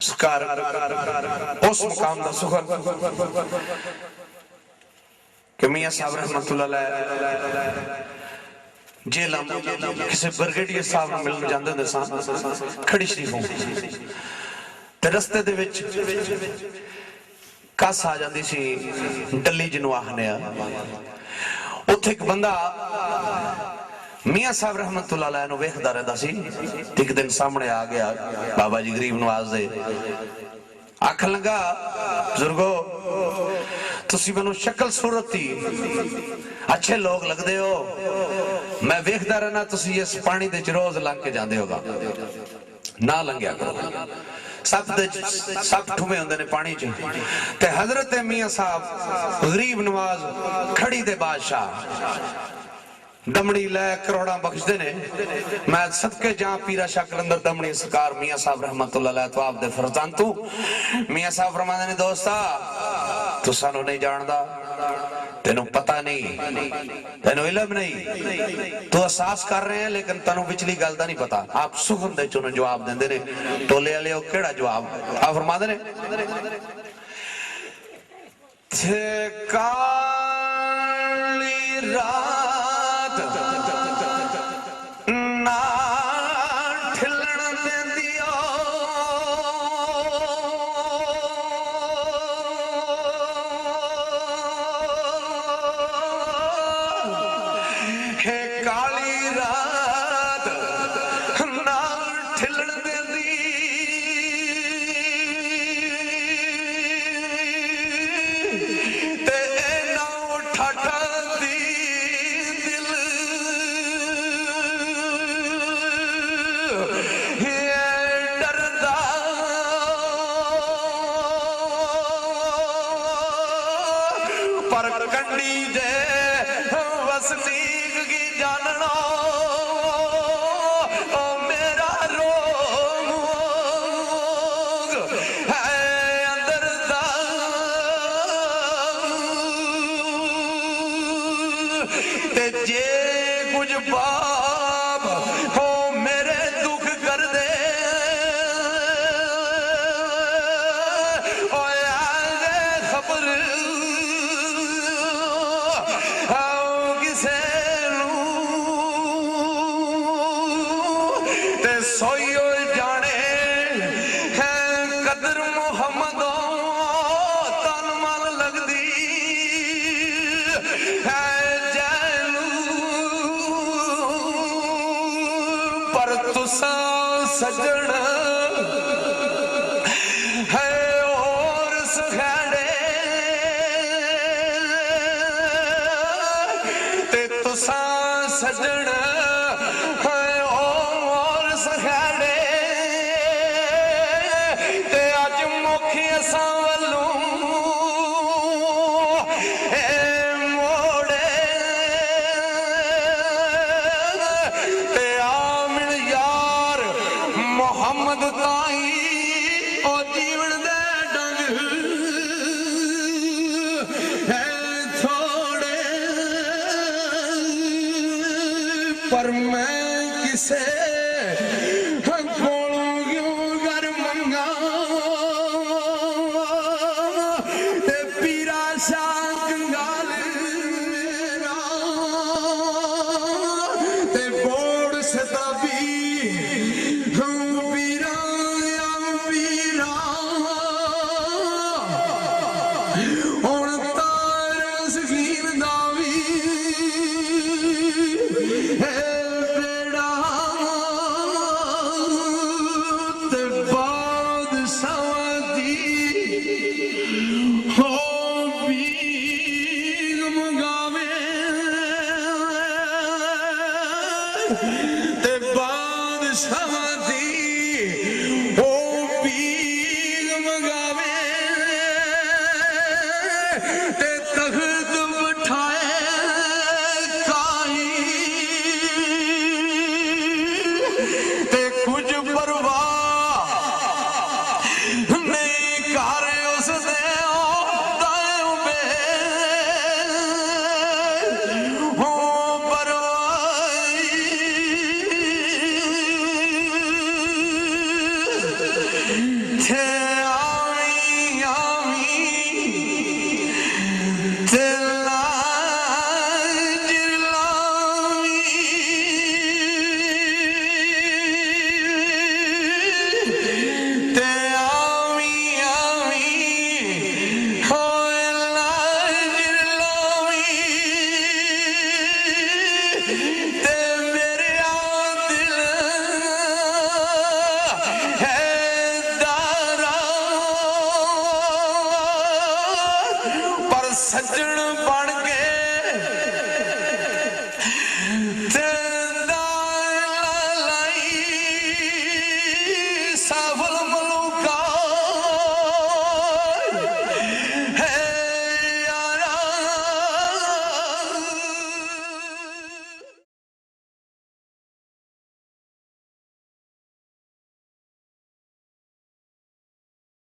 सरकार उस मुकाम का सुखन कि मियां साहब रहमतुल्लाह अलैह जेल किसी ब्रिगेडियर साहब को मिलने जाते होंदे सन खड़ी शरीफों ते रस्ते दे विच कस आ जाती सी डली जिन्हों आखने उत्थे एक बंदा मियां साहब रहमतुल्लाह अलैह नूं वेखदा रहिंदा सी। एक दिन सामने आ गया बाबा जी गरीब नवाज दे आखन लगा बुजुर्गो तुसी मैनू शक्ल सूरत ही अच्छे लोग लगदे हो, मैं वेखदा रहना तुसी इस पानी दे रोज लंघ के जांदे होगा ना लंघिया करो। सप ठुमे होंदे ने पानी च ते हजरत मियां साहब गरीब नवाज खड़ी दे बादशाह दमड़ी लै करोड़ा बख्शदे ने। मैं सदके जा पीरा शाह कलंदर दमड़ी सरकार मियां साहब रहमतुल्लाह अलैह तो आप दे फरजान तू मियां साहब फरमांदे ने दोस्ता तू सानू नहीं जानदा, तेनू पता नहीं, तेनू इल्म नहीं, तू एहसास कर रहे हैं लेकिन तेनू पिछली गल दा नहीं पता। आप सुखन दे चुन जवाब देंदे ने टोले वाले ओ केड़ा जवाब आप फरमांदे ने थे काली रात te bad